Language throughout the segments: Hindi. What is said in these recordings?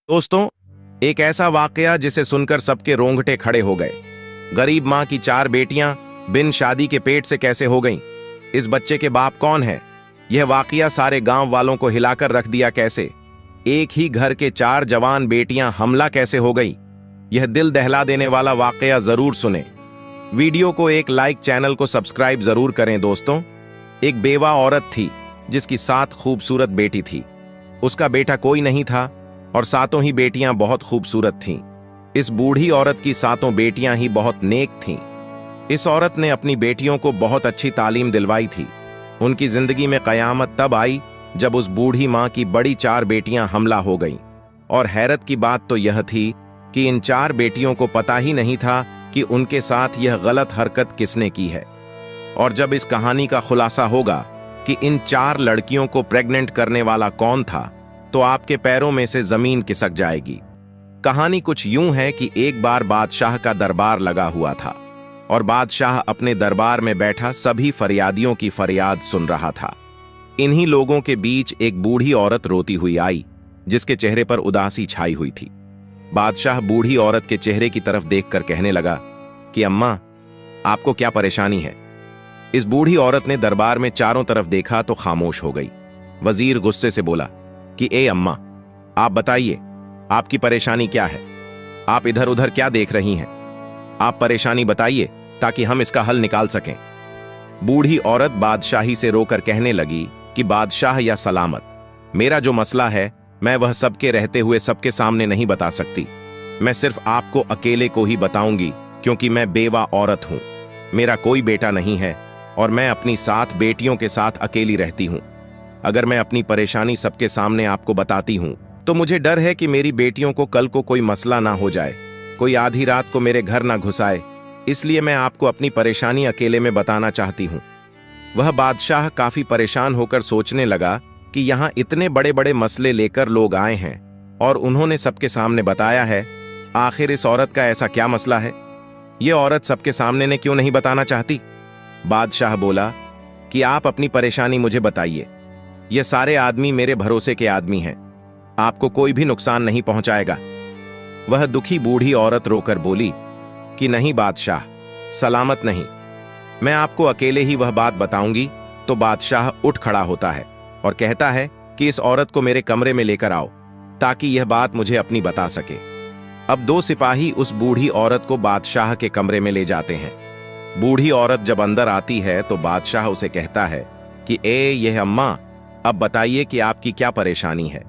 दोस्तों, एक ऐसा वाकया जिसे सुनकर सबके रोंगटे खड़े हो गए। गरीब मां की 4 बेटियां बिन शादी के पेट से कैसे हो गईं? इस बच्चे के बाप कौन है? यह वाकया सारे गांव वालों को हिलाकर रख दिया कैसे? एक ही घर के 4 जवान बेटियां हमला कैसे हो गई? यह दिल दहला देने वाला वाकया जरूर सुने। वीडियो को एक लाइक, चैनल को सब्सक्राइब जरूर करें। दोस्तों, एक बेवा औरत थी जिसकी 7 खूबसूरत बेटी थी। उसका बेटा कोई नहीं था और 7 ही बेटियां बहुत खूबसूरत थीं। इस बूढ़ी औरत की 7 बेटियां ही बहुत नेक थीं। इस औरत ने अपनी बेटियों को बहुत अच्छी तालीम दिलवाई थी। उनकी जिंदगी में कयामत तब आई जब उस बूढ़ी मां की बड़ी 4 बेटियां हमला हो गईं। और हैरत की बात तो यह थी कि इन 4 बेटियों को पता ही नहीं था कि उनके साथ यह गलत हरकत किसने की है। और जब इस कहानी का खुलासा होगा कि इन 4 लड़कियों को प्रेग्नेंट करने वाला कौन था, तो आपके पैरों में से जमीन खिसक जाएगी। कहानी कुछ यूं है कि एक बार बादशाह का दरबार लगा हुआ था और बादशाह अपने दरबार में बैठा सभी फरियादियों की फरियाद सुन रहा था। इन्हीं लोगों के बीच एक बूढ़ी औरत रोती हुई आई, जिसके चेहरे पर उदासी छाई हुई थी। बादशाह बूढ़ी औरत के चेहरे की तरफ देखकर कहने लगा कि अम्मा, आपको क्या परेशानी है? इस बूढ़ी औरत ने दरबार में चारों तरफ देखा तो खामोश हो गई। वजीर गुस्से से बोला कि ए अम्मा, आप बताइए, आपकी परेशानी क्या है? आप इधर उधर क्या देख रही हैं? आप परेशानी बताइए ताकि हम इसका हल निकाल सकें। बूढ़ी औरत बादशाही से रोकर कहने लगी कि बादशाह या सलामत, मेरा जो मसला है मैं वह सबके रहते हुए सबके सामने नहीं बता सकती। मैं सिर्फ आपको अकेले को ही बताऊंगी, क्योंकि मैं बेवा औरत हूं। मेरा कोई बेटा नहीं है और मैं अपनी 7 बेटियों के साथ अकेली रहती हूं। अगर मैं अपनी परेशानी सबके सामने आपको बताती हूं तो मुझे डर है कि मेरी बेटियों को कल को कोई मसला ना हो जाए, कोई आधी रात को मेरे घर ना घुसाए। इसलिए मैं आपको अपनी परेशानी अकेले में बताना चाहती हूं। वह बादशाह काफी परेशान होकर सोचने लगा कि यहां इतने बड़े बड़े मसले लेकर लोग आए हैं और उन्होंने सबके सामने बताया है। आखिर इस औरत का ऐसा क्या मसला है? यह औरत सबके सामने ने क्यों नहीं बताना चाहती? बादशाह बोला कि आप अपनी परेशानी मुझे बताइए। ये सारे आदमी मेरे भरोसे के आदमी हैं, आपको कोई भी नुकसान नहीं पहुंचाएगा। वह दुखी बूढ़ी औरत रोकर बोली कि नहीं बादशाह, सलामत नहीं, मैं आपको अकेले ही वह बात बताऊंगी। तो बादशाह उठ खड़ा होता है और कहता है कि इस औरत को मेरे कमरे में लेकर आओ ताकि यह बात मुझे अपनी बता सके। अब 2 सिपाही उस बूढ़ी औरत को बादशाह के कमरे में ले जाते हैं। बूढ़ी औरत जब अंदर आती है तो बादशाह उसे कहता है कि यह अम्मा, अब बताइए कि आपकी क्या परेशानी है।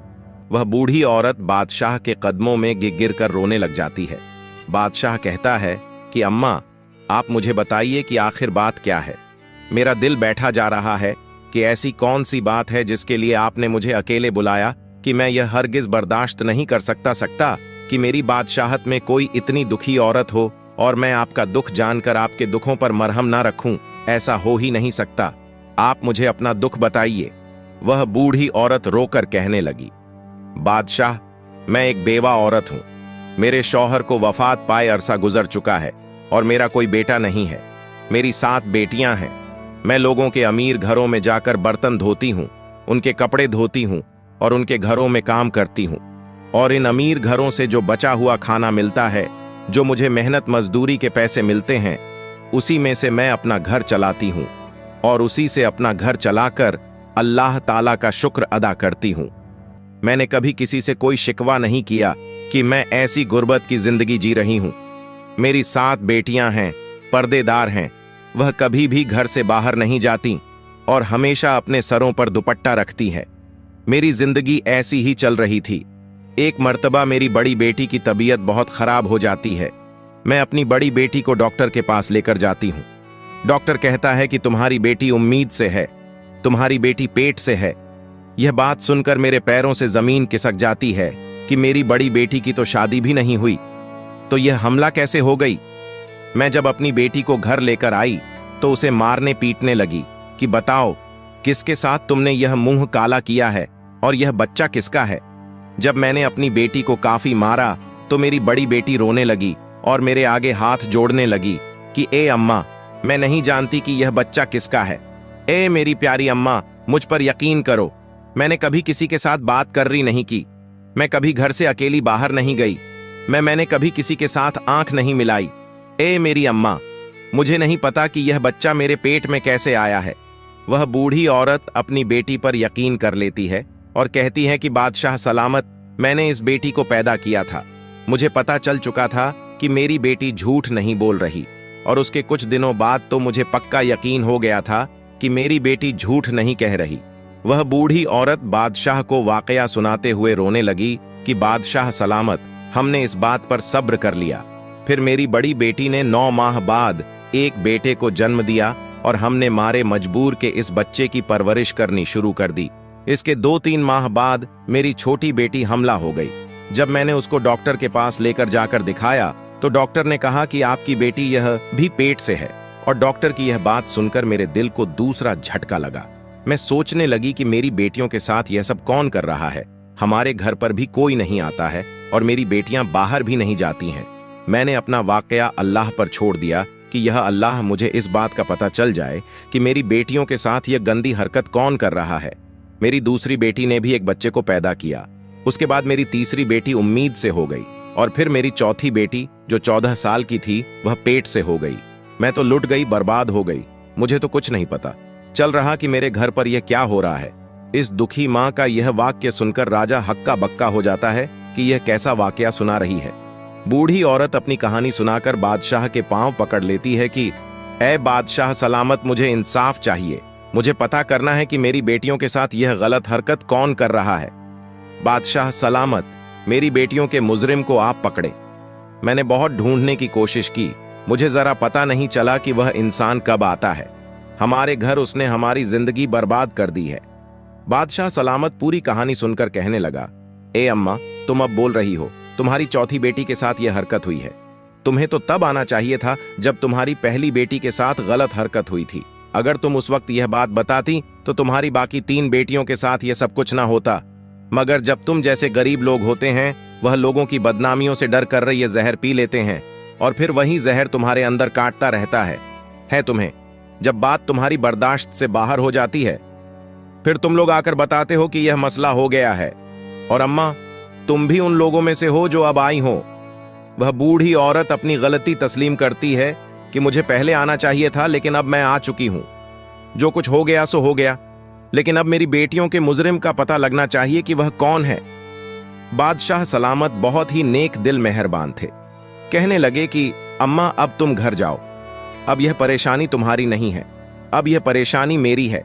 वह बूढ़ी औरत बादशाह के कदमों में गिर कर रोने लग जाती है। बादशाह कहता है कि अम्मा, आप मुझे बताइए कि आखिर बात क्या है। मेरा दिल बैठा जा रहा है कि ऐसी कौन सी बात है जिसके लिए आपने मुझे अकेले बुलाया, कि मैं यह हरगिज बर्दाश्त नहीं कर सकता कि मेरी बादशाहत में कोई इतनी दुखी औरत हो और मैं आपका दुख जानकर आपके दुखों पर मरहम ना रखूं। ऐसा हो ही नहीं सकता। आप मुझे अपना दुख बताइए। वह बूढ़ी औरत रोकर कहने लगी, बादशाह, मैं एक बेवा औरत हूं। मेरे शौहर को वफात पाए अरसा गुजर चुका है और मेरा कोई बेटा नहीं है। मेरी 7 बेटियां हैं। मैं लोगों के अमीर घरों में जाकर बर्तन धोती हूं, उनके कपड़े धोती हूं और उनके घरों में काम करती हूं। और इन अमीर घरों से जो बचा हुआ खाना मिलता है, जो मुझे मेहनत मजदूरी के पैसे मिलते हैं, उसी में से मैं अपना घर चलाती हूं और उसी से अपना घर चलाकर अल्लाह ताला का शुक्र अदा करती हूं। मैंने कभी किसी से कोई शिकवा नहीं किया कि मैं ऐसी गुर्बत की जिंदगी जी रही हूं। मेरी 7 बेटियां हैं, पर्देदार हैं। वह कभी भी घर से बाहर नहीं जाती और हमेशा अपने सरों पर दुपट्टा रखती है। मेरी जिंदगी ऐसी ही चल रही थी। एक मर्तबा मेरी बड़ी बेटी की तबीयत बहुत खराब हो जाती है। मैं अपनी बड़ी बेटी को डॉक्टर के पास लेकर जाती हूं। डॉक्टर कहता है कि तुम्हारी बेटी उम्मीद से है, तुम्हारी बेटी पेट से है। यह बात सुनकर मेरे पैरों से जमीन खिसक जाती है कि मेरी बड़ी बेटी की तो शादी भी नहीं हुई, तो यह हमला कैसे हो गई? मैं जब अपनी बेटी को घर लेकर आई तो उसे मारने पीटने लगी कि बताओ, किसके साथ तुमने यह मुंह काला किया है और यह बच्चा किसका है? जब मैंने अपनी बेटी को काफी मारा तो मेरी बड़ी बेटी रोने लगी और मेरे आगे हाथ जोड़ने लगी कि अम्मा, मैं नहीं जानती कि यह बच्चा किसका है। मेरी प्यारी अम्मा, मुझ पर यकीन करो, मैंने कभी किसी के साथ बात कर रही नहीं की। मैं कभी घर से अकेली बाहर नहीं गई। मैंने कभी किसी के साथ आंख नहीं मिलाई। ए मेरी अम्मा, मुझे नहीं पता कि यह बच्चा मेरे पेट में कैसे आया है। वह बूढ़ी औरत अपनी बेटी पर यकीन कर लेती है और कहती है कि बादशाह सलामत, मैंने इस बेटी को पैदा किया था। मुझे पता चल चुका था कि मेरी बेटी झूठ नहीं बोल रही, और उसके कुछ दिनों बाद तो मुझे पक्का यकीन हो गया था कि मेरी बेटी झूठ नहीं कह रही। वह बूढ़ी औरत बादशाह को वाकया सुनाते हुए रोने लगी कि बादशाह सलामत, हमने इस बात पर सब्र कर लिया। फिर मेरी बड़ी बेटी ने 9 माह बाद एक बेटे को जन्म दिया और हमने मारे मजबूर के इस बच्चे की परवरिश करनी शुरू कर दी। इसके 2-3 माह बाद मेरी छोटी बेटी हमला हो गई। जब मैंने उसको डॉक्टर के पास लेकर जाकर दिखाया तो डॉक्टर ने कहा कि आपकी बेटी यह भी पेट से है। और डॉक्टर की यह बात सुनकर मेरे दिल को दूसरा झटका लगा। मैं सोचने लगी कि मेरी बेटियों के साथ यह सब कौन कर रहा है। हमारे घर पर भी कोई नहीं आता है और मेरी बेटियां बाहर भी नहीं जाती हैं। मैंने अपना वाकया अल्लाह पर छोड़ दिया कि यह अल्लाह मुझे इस बात का पता चल जाए कि मेरी बेटियों के साथ यह गंदी हरकत कौन कर रहा है। मेरी दूसरी बेटी ने भी एक बच्चे को पैदा किया। उसके बाद मेरी तीसरी बेटी उम्मीद से हो गई, और फिर मेरी चौथी बेटी जो 14 साल की थी वह पेट से हो गई। मैं तो लुट गई, बर्बाद हो गई। मुझे तो कुछ नहीं पता चल रहा कि मेरे घर पर यह क्या हो रहा है। इस दुखी माँ का यह वाक्य सुनकर राजा हक्का बक्का हो जाता है कि यह कैसा वाकया सुना रही है। बूढ़ी औरत अपनी कहानी सुनाकर बादशाह के पांव पकड़ लेती है कि ऐ बादशाह सलामत, मुझे इंसाफ चाहिए। मुझे पता करना है कि मेरी बेटियों के साथ यह गलत हरकत कौन कर रहा है। बादशाह सलामत, मेरी बेटियों के मुजरिम को आप पकड़े। मैंने बहुत ढूंढने की कोशिश की, मुझे जरा पता नहीं चला कि वह इंसान कब आता है। हमारे घर उसने हमारी जिंदगी बर्बाद कर दी है। बादशाह सलामत पूरी कहानी सुनकर कहने लगा, ए अम्मा, तुम अब बोल रही हो। तुम्हारी चौथी बेटी के साथ यह हरकत हुई है। तुम्हें तो तब आना चाहिए था जब तुम्हारी पहली बेटी के साथ गलत हरकत हुई थी। अगर तुम उस वक्त यह बात बताती तो तुम्हारी बाकी 3 बेटियों के साथ यह सब कुछ ना होता। मगर जब तुम जैसे गरीब लोग होते हैं, वह लोगों की बदनामियों से डर कर ये जहर पी लेते हैं और फिर वही जहर तुम्हारे अंदर काटता रहता है तुम्हें। जब बात तुम्हारी बर्दाश्त से बाहर हो जाती है, फिर तुम लोग आकर बताते हो कि यह मसला हो गया है। और अम्मा, तुम भी उन लोगों में से हो जो अब आई हो। वह बूढ़ी औरत अपनी गलती तस्लीम करती है कि मुझे पहले आना चाहिए था, लेकिन अब मैं आ चुकी हूं। जो कुछ हो गया सो हो गया, लेकिन अब मेरी बेटियों के मुजरिम का पता लगना चाहिए कि वह कौन है। बादशाह सलामत बहुत ही नेक दिल मेहरबान थे। कहने लगे कि अम्मा, अब तुम घर जाओ। अब यह परेशानी तुम्हारी नहीं है, अब यह परेशानी मेरी है।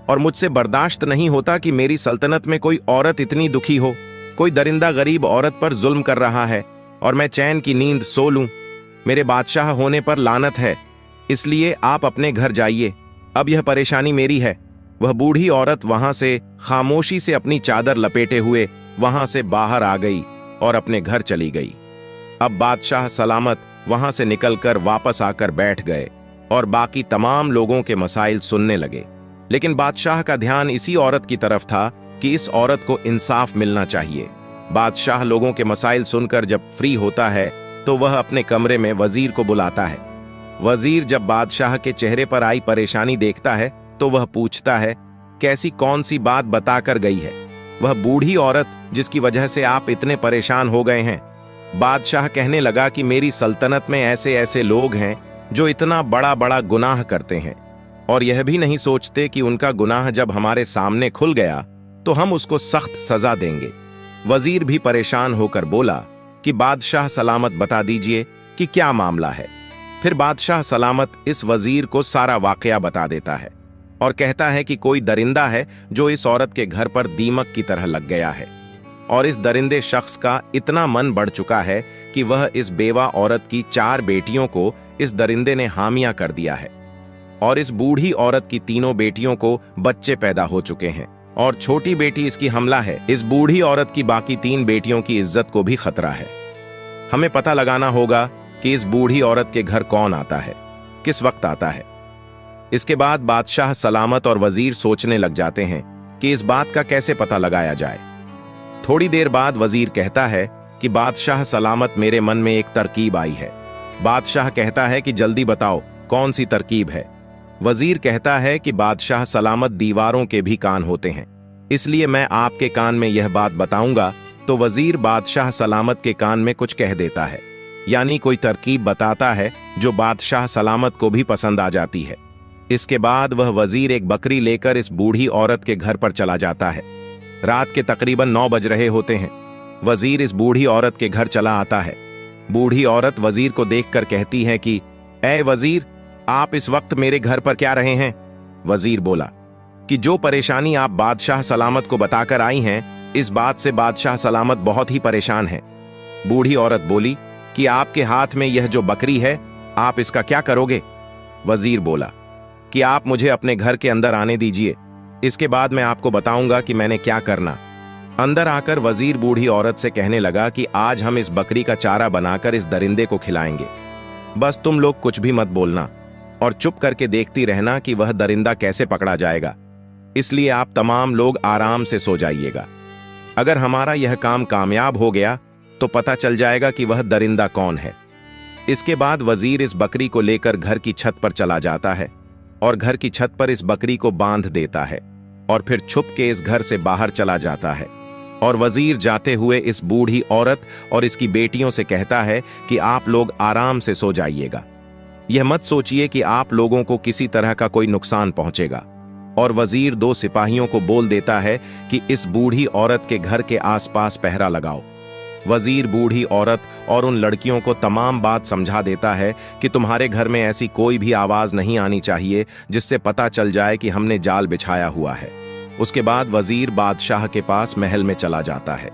और मुझसे बर्दाश्त नहीं होता कि मेरी सल्तनत में कोई औरत इतनी दुखी हो। कोई दरिंदा गरीब औरत पर जुल्म कर रहा है और मैं चैन की नींद सो लूं। मेरे बादशाह होने पर लानत है, इसलिए आप अपने घर जाइए। अब यह परेशानी मेरी है। वह बूढ़ी औरत वहां से खामोशी से अपनी चादर लपेटे हुए वहां से बाहर आ गई और अपने घर चली गई। अब बादशाह सलामत वहां से निकलकर वापस आकर बैठ गए और बाकी तमाम लोगों के मसाइल सुनने लगे। लेकिन बादशाह का ध्यान इसी औरत की तरफ था कि इस औरत को इंसाफ मिलना चाहिए। बादशाह लोगों के मसाइल सुनकर जब फ्री होता है तो वह अपने कमरे में वजीर को बुलाता है। वजीर जब बादशाह के चेहरे पर आई परेशानी देखता है तो वह पूछता है, कैसी कौन सी बात बताकर गई है वह बूढ़ी औरत जिसकी वजह से आप इतने परेशान हो गए हैं। बादशाह कहने लगा कि मेरी सल्तनत में ऐसे ऐसे लोग हैं जो इतना बड़ा बड़ा गुनाह करते हैं और यह भी नहीं सोचते कि उनका गुनाह जब हमारे सामने खुल गया तो हम उसको सख्त सजा देंगे। वजीर भी परेशान होकर बोला कि बादशाह सलामत, बता दीजिए कि क्या मामला है। फिर बादशाह सलामत इस वजीर को सारा वाकया बता देता है और कहता है कि कोई दरिंदा है जो इस औरत के घर पर दीमक की तरह लग गया है और इस दरिंदे शख्स का इतना मन बढ़ चुका है कि वह इस बेवा औरत की 4 बेटियों को इस दरिंदे ने हामिया कर दिया है और इस बूढ़ी औरत की 3 बेटियों को बच्चे पैदा हो चुके हैं और छोटी बेटी इसकी हमला है। इस बूढ़ी औरत की बाकी 3 बेटियों की इज्जत को भी खतरा है। हमें पता लगाना होगा कि इस बूढ़ी औरत के घर कौन आता है, किस वक्त आता है। इसके बाद बादशाह सलामत और वजीर सोचने लग जाते हैं कि इस बात का कैसे पता लगाया जाए। थोड़ी देर बाद वजीर कहता है कि बादशाह सलामत, मेरे मन में एक तरकीब आई है। बादशाह कहता है कि जल्दी बताओ कौन सी तरकीब है। वजीर कहता है कि बादशाह सलामत, दीवारों के भी कान होते हैं, इसलिए मैं आपके कान में यह बात बताऊंगा तो वजीर बादशाह सलामत के कान में कुछ कह देता है, यानी कोई तरकीब बताता है जो बादशाह सलामत को भी पसंद आ जाती है। इसके बाद वह वजीर एक बकरी लेकर इस बूढ़ी औरत के घर पर चला जाता है। रात के तकरीबन 9 बज रहे होते हैं। वजीर इस बूढ़ी औरत के घर चला आता है। बूढ़ी औरत वजीर को देखकर कहती है कि ए वजीर, आप इस वक्त मेरे घर पर क्या रहे हैं? वजीर बोला कि जो परेशानी आप बादशाह सलामत को बताकर आई हैं, इस बात से बादशाह सलामत बहुत ही परेशान है। बूढ़ी औरत बोली कि आपके हाथ में यह जो बकरी है, आप इसका क्या करोगे? वजीर बोला कि आप मुझे अपने घर के अंदर आने दीजिए, इसके बाद मैं आपको बताऊंगा कि मैंने क्या करना। अंदर आकर वजीर बूढ़ी औरत से कहने लगा कि आज हम इस बकरी का चारा बनाकर इस दरिंदे को खिलाएंगे। बस तुम लोग कुछ भी मत बोलना और चुप करके देखती रहना कि वह दरिंदा कैसे पकड़ा जाएगा। इसलिए आप तमाम लोग आराम से सो जाइएगा। अगर हमारा यह काम कामयाब हो गया तो पता चल जाएगा कि वह दरिंदा कौन है। इसके बाद वजीर इस बकरी को लेकर घर की छत पर चला जाता है और घर की छत पर इस बकरी को बांध देता है और फिर छुप के इस घर से बाहर चला जाता है। और वजीर जाते हुए इस बूढ़ी औरत और इसकी बेटियों से कहता है कि आप लोग आराम से सो जाइएगा। यह मत सोचिए कि आप लोगों को किसी तरह का कोई नुकसान पहुंचेगा। और वजीर 2 सिपाहियों को बोल देता है कि इस बूढ़ी औरत के घर के आसपास पहरा लगाओ। वजीर बूढ़ी औरत और उन लड़कियों को तमाम बात समझा देता है कि तुम्हारे घर में ऐसी कोई भी आवाज नहीं आनी चाहिए जिससे पता चल जाए कि हमने जाल बिछाया हुआ है। उसके बाद वजीर बादशाह के पास महल में चला जाता है।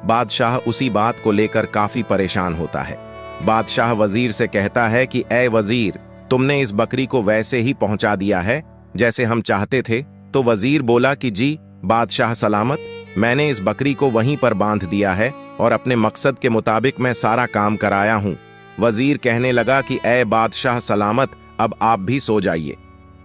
बादशाह उसी बात को लेकर काफी परेशान होता है। बादशाह वजीर से कहता है कि ए वजीर, तुमने इस बकरी को वैसे ही पहुंचा दिया है जैसे हम चाहते थे? तो वजीर बोला कि जी बादशाह सलामत, मैंने इस बकरी को वहीं पर बांध दिया है और अपने मकसद के मुताबिक मैं सारा काम कराया हूं। वजीर कहने लगा कि ए बादशाह सलामत, अब आप भी सो जाइए।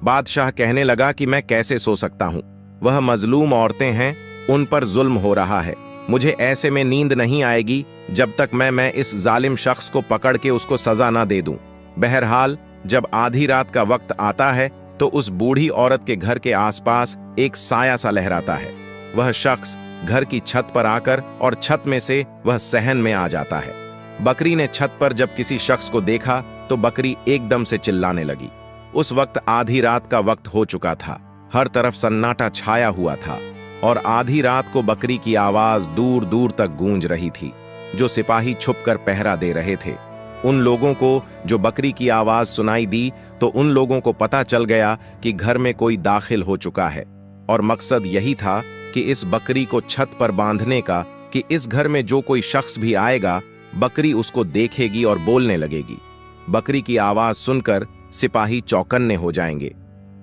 बादशाह कहने लगा कि मैं कैसे सो सकता हूं? वह मजलूम औरतें हैं, उन पर जुल्म हो रहा है। मुझे ऐसे में नींद नहीं आएगी जब तक मैं इस जालिम शख्स को पकड़ के उसको सजा ना दे दूं। बहरहाल जब आधी रात का वक्त आता है तो उस बूढ़ी औरत के घर के आसपास एक साया सा लहराता है। वह शख्स घर की छत पर आकर और छत में से वह सहन में आ जाता है। बकरी ने छत पर जब किसी शख्स को देखा तो बकरी एकदम से चिल्लाने लगी। उस वक्त आधी रात का वक्त हो चुका था। हर तरफ सन्नाटा छाया हुआ था और आधी रात को बकरी की आवाज दूर दूर तक गूंज रही थी। जो सिपाही छुपकर पहरा दे रहे थे, उन लोगों को जो बकरी की आवाज सुनाई दी तो उन लोगों को पता चल गया कि घर में कोई दाखिल हो चुका है और मकसद यही था कि इस बकरी को छत पर बांधने का कि इस घर में जो कोई शख्स भी आएगा बकरी उसको देखेगी और बोलने लगेगी। बकरी की आवाज सुनकर सिपाही चौकन्ने हो जाएंगे।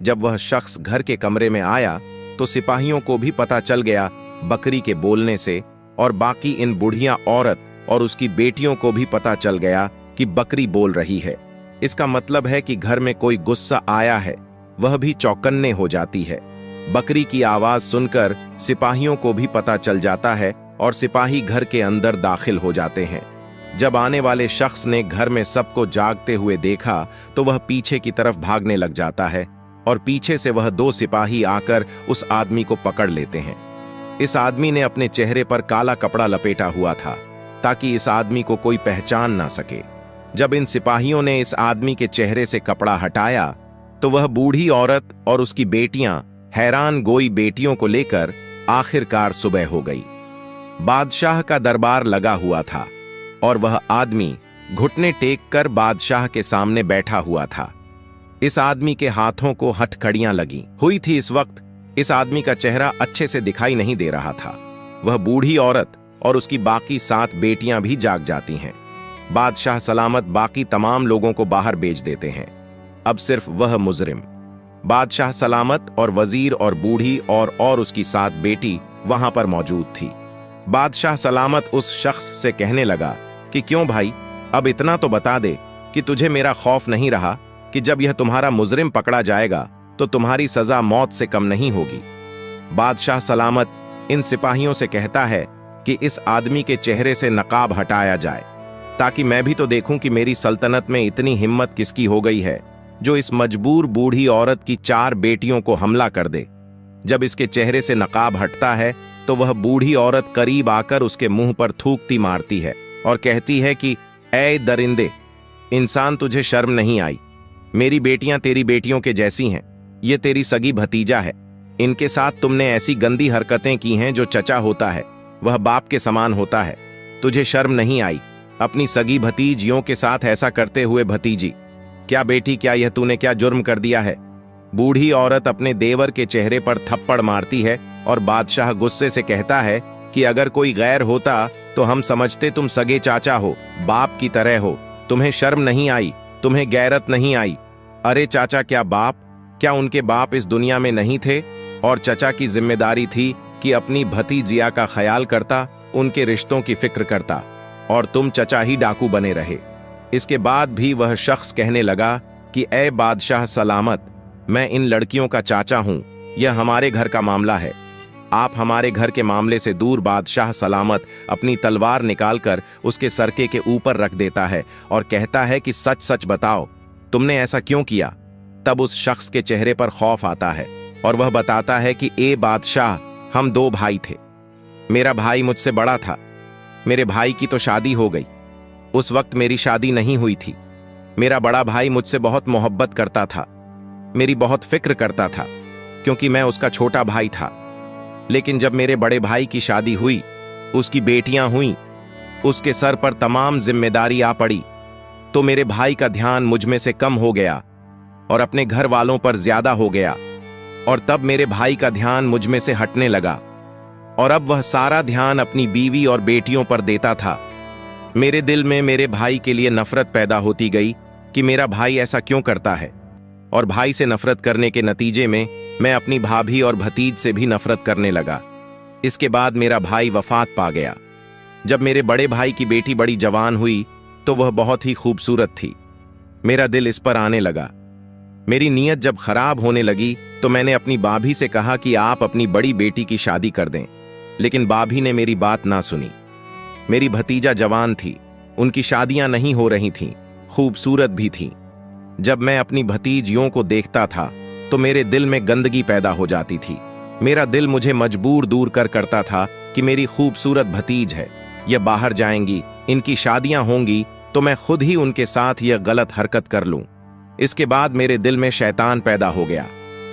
जब वह शख्स घर के कमरे में आया तो सिपाहियों को भी पता चल गया बकरी के बोलने से, और बाकी इन बुढ़िया औरत और उसकी बेटियों को भी पता चल गया कि बकरी बोल रही है। इसका मतलब है कि घर में कोई गुस्सा आया है। वह भी चौकन्ने हो जाती है। बकरी की आवाज सुनकर सिपाहियों को भी पता चल जाता है और सिपाही घर के अंदर दाखिल हो जाते हैं। जब आने वाले शख्स ने घर में सबको जागते हुए देखा तो वह पीछे की तरफ भागने लग जाता है और पीछे से वह 2 सिपाही आकर उस आदमी को पकड़ लेते हैं। इस आदमी ने अपने चेहरे पर काला कपड़ा लपेटा हुआ था ताकि इस आदमी को कोई पहचान ना सके। जब इन सिपाहियों ने इस आदमी के चेहरे से कपड़ा हटाया तो वह बूढ़ी औरत और उसकी बेटियां हैरान गोई बेटियों को लेकर आखिरकार सुबह हो गई। बादशाह का दरबार लगा हुआ था और वह आदमी घुटने टेक कर बादशाह के सामने बैठा हुआ था। इस आदमी के हाथों को हथकड़ियां लगी हुई थी। इस वक्त इस आदमी का चेहरा अच्छे से दिखाई नहीं दे रहा था। वह बूढ़ी औरत और उसकी बाकी 7 बेटियां भी जाग जाती हैं। बादशाह सलामत बाकी तमाम लोगों को बाहर भेज देते हैं। अब सिर्फ वह मुजरिम, बादशाह सलामत और वजीर और बूढ़ी और उसकी 7 बेटी वहां पर मौजूद थी। बादशाह सलामत उस शख्स से कहने लगा कि क्यों भाई, अब इतना तो बता दे कि तुझे मेरा खौफ नहीं रहा कि जब यह तुम्हारा मुजरिम पकड़ा जाएगा तो तुम्हारी सजा मौत से कम नहीं होगी। बादशाह सलामत इन सिपाहियों से कहता है कि इस आदमी के चेहरे से नकाब हटाया जाए ताकि मैं भी तो देखूं कि मेरी सल्तनत में इतनी हिम्मत किसकी हो गई है जो इस मजबूर बूढ़ी औरत की 4 बेटियों को हमला कर दे। जब इसके चेहरे से नकाब हटता है तो तो वह बूढ़ी औरत करीब आकर उसके मुंह पर थूकती मारती है और कहती है कि ऐ दरिंदे, इंसान, तुझे शर्म नहीं आई? मेरी बेटियां तेरी बेटियों के जैसी हैं। ये तेरी सगी भतीजा है। इनके साथ तुमने ऐसी गंदी हरकतें की हैं। जो चचा होता है वह बाप के समान होता है। तुझे शर्म नहीं आई अपनी सगी भतीजियों के साथ ऐसा करते हुए? भतीजी, क्या बेटी, क्या यह तूने क्या जुर्म कर दिया है? बूढ़ी औरत अपने देवर के चेहरे पर थप्पड़ मारती है और बादशाह गुस्से से कहता है कि अगर कोई गैर होता तो हम समझते तुम सगे चाचा हो, बाप की तरह हो। तुम्हें शर्म नहीं आई? तुम्हें गैरत नहीं आई? अरे चाचा, क्या बाप, क्या उनके बाप इस दुनिया में नहीं थे? और चचा की जिम्मेदारी थी कि अपनी भतीजिया का ख्याल करता, उनके रिश्तों की फिक्र करता, और तुम चचा ही डाकू बने रहे। इसके बाद भी वह शख्स कहने लगा कि ऐ बादशाह सलामत, मैं इन लड़कियों का चाचा हूं। यह हमारे घर का मामला है। आप हमारे घर के मामले से दूर। बादशाह सलामत अपनी तलवार निकालकर उसके सरके के ऊपर रख देता है और कहता है कि सच सच बताओ, तुमने ऐसा क्यों किया? तब उस शख्स के चेहरे पर खौफ आता है और वह बताता है कि ए बादशाह, हम 2 भाई थे। मेरा भाई मुझसे बड़ा था। मेरे भाई की तो शादी हो गई। उस वक्त मेरी शादी नहीं हुई थी। मेरा बड़ा भाई मुझसे बहुत मोहब्बत करता था, मेरी बहुत फिक्र करता था, क्योंकि मैं उसका छोटा भाई था। लेकिन जब मेरे बड़े भाई की शादी हुई, उसकी बेटियां हुईं, उसके सर पर तमाम जिम्मेदारी आ पड़ी, तो मेरे भाई का ध्यान मुझ में से कम हो गया और अपने घर वालों पर ज्यादा हो गया। और तब मेरे भाई का ध्यान मुझ में से हटने लगा और अब वह सारा ध्यान अपनी बीवी और बेटियों पर देता था। मेरे दिल में मेरे भाई के लिए नफरत पैदा होती गई कि मेरा भाई ऐसा क्यों करता है, और भाई से नफरत करने के नतीजे में मैं अपनी भाभी और भतीज से भी नफरत करने लगा। इसके बाद मेरा भाई वफात पा गया। जब मेरे बड़े भाई की बेटी बड़ी जवान हुई तो वह बहुत ही खूबसूरत थी। मेरा दिल इस पर आने लगा। मेरी नीयत जब खराब होने लगी तो मैंने अपनी भाभी से कहा कि आप अपनी बड़ी बेटी की शादी कर दें, लेकिन भाभी ने मेरी बात ना सुनी। मेरी भतीजा जवान थी, उनकी शादियां नहीं हो रही थीं, खूबसूरत भी थीं। जब मैं अपनी भतीजियों को देखता था तो मेरे दिल में गंदगी पैदा हो जाती थी। मेरा दिल मुझे मजबूर दूर करता था कि मेरी खूबसूरत भतीज है, यह बाहर जाएंगी, इनकी शादियां होंगी तो मैं खुद ही उनके साथ यह गलत हरकत कर लूं। इसके बाद मेरे दिल में शैतान पैदा हो गया।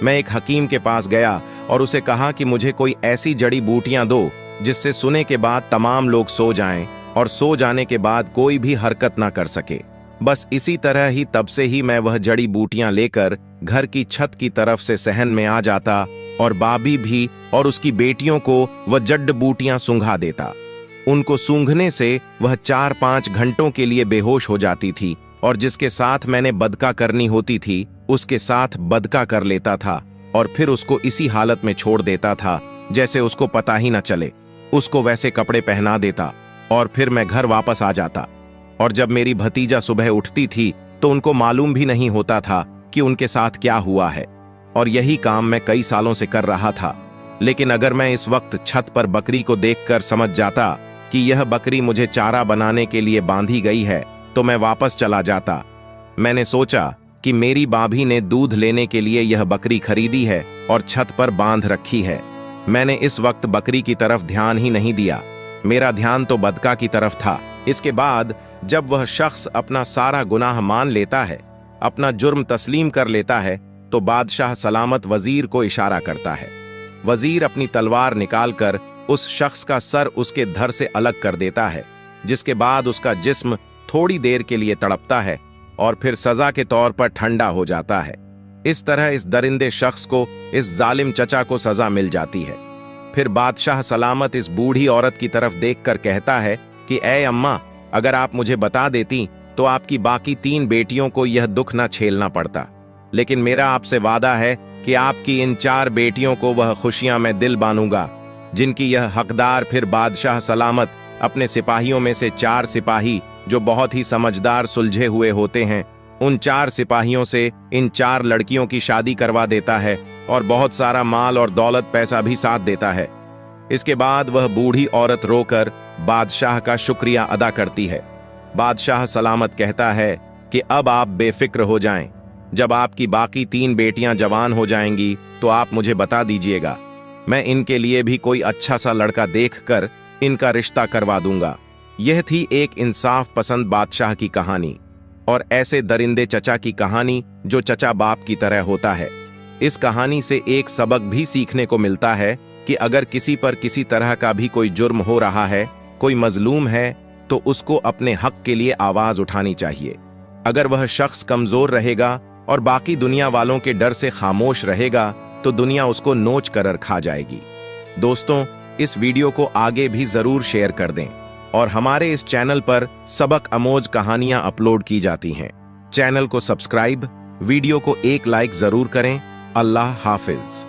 मैं एक हकीम के पास गया और उसे कहा कि मुझे कोई ऐसी जड़ी बूटियां दो जिससे सुने के बाद तमाम लोग सो जाएं और सो जाने के बाद कोई भी हरकत ना कर सके। बस इसी तरह ही तब से ही मैं वह जड़ी बूटियां लेकर घर की छत की तरफ से सहन में आ जाता और बाबी भी और उसकी बेटियों को वह जड़ बूटियां सूंघा देता। उनको सूंघने से वह 4-5 घंटों के लिए बेहोश हो जाती थी और जिसके साथ मैंने बदका करनी होती थी उसके साथ बदका कर लेता था और फिर उसको इसी हालत में छोड़ देता था जैसे उसको पता ही न चले। उसको वैसे कपड़े पहना देता और फिर मैं घर वापस आ जाता। और जब मेरी भतीजा सुबह उठती थी तो उनको मालूम भी नहीं होता था कि उनके साथ क्या हुआ है। और यही काम मैं कई सालों से कर रहा था। लेकिन अगर मैं इस वक्त छत पर बकरी को देखकर समझ जाता कि यह बकरी मुझे चारा बनाने के लिए बांधी गई है तो मैं वापस चला जाता। मैंने सोचा कि मेरी भाभी ने दूध लेने के लिए यह बकरी खरीदी है और छत पर बांध रखी है। मैंने इस वक्त बकरी की तरफ ध्यान ही नहीं दिया, मेरा ध्यान तो बदका की तरफ था। इसके बाद जब वह शख्स अपना सारा गुनाह मान लेता है, अपना जुर्म तस्लीम कर लेता है, तो बादशाह सलामत वजीर को इशारा करता है। वजीर अपनी तलवार निकालकर उस शख्स का सर उसके धड़ से अलग कर देता है, जिसके बाद उसका जिस्म थोड़ी देर के लिए तड़पता है और फिर सजा के तौर पर ठंडा हो जाता है। इस तरह इस दरिंदे शख्स को, इस जालिम चचा को सजा मिल जाती है। फिर बादशाह सलामत इस बूढ़ी औरत की तरफ देखकर कहता है कि ऐ अम्मा, अगर आप मुझे बता देती तो आपकी बाकी 3 बेटियों को यह दुख न झेलना पड़ता। लेकिन मेरा आपसे वादा है कि आपकी इन 4 बेटियों को वह खुशियां मैं दिल बानूंगा जिनकी यह हकदार। फिर बादशाह सलामत अपने सिपाहियों में से 4 सिपाही जो बहुत ही समझदार सुलझे हुए होते हैं, उन 4 सिपाहियों से इन 4 लड़कियों की शादी करवा देता है और बहुत सारा माल और दौलत पैसा भी साथ देता है। इसके बाद वह बूढ़ी औरत रोकर बादशाह का शुक्रिया अदा करती है। बादशाह सलामत कहता है कि अब आप बेफिक्र हो जाएं। जब आपकी बाकी 3 बेटियां जवान हो जाएंगी तो आप मुझे बता दीजिएगा। मैं इनके लिए भी कोई अच्छा सा लड़का देखकर इनका रिश्ता करवा दूंगा। यह थी एक इंसाफ पसंद बादशाह की कहानी और ऐसे दरिंदे चचा की कहानी जो चचा बाप की तरह होता है। इस कहानी से एक सबक भी सीखने को मिलता है कि अगर किसी पर किसी तरह का भी कोई जुर्म हो रहा है, कोई मजलूम है, तो उसको अपने हक के लिए आवाज उठानी चाहिए। अगर वह शख्स कमजोर रहेगा और बाकी दुनिया वालों के डर से खामोश रहेगा तो दुनिया उसको नोच कर खा जाएगी। दोस्तों, इस वीडियो को आगे भी जरूर शेयर कर दें और हमारे इस चैनल पर सबक अमोज कहानियां अपलोड की जाती हैं। चैनल को सब्सक्राइब, वीडियो को एक लाइक जरूर करें। अल्लाह हाफिज।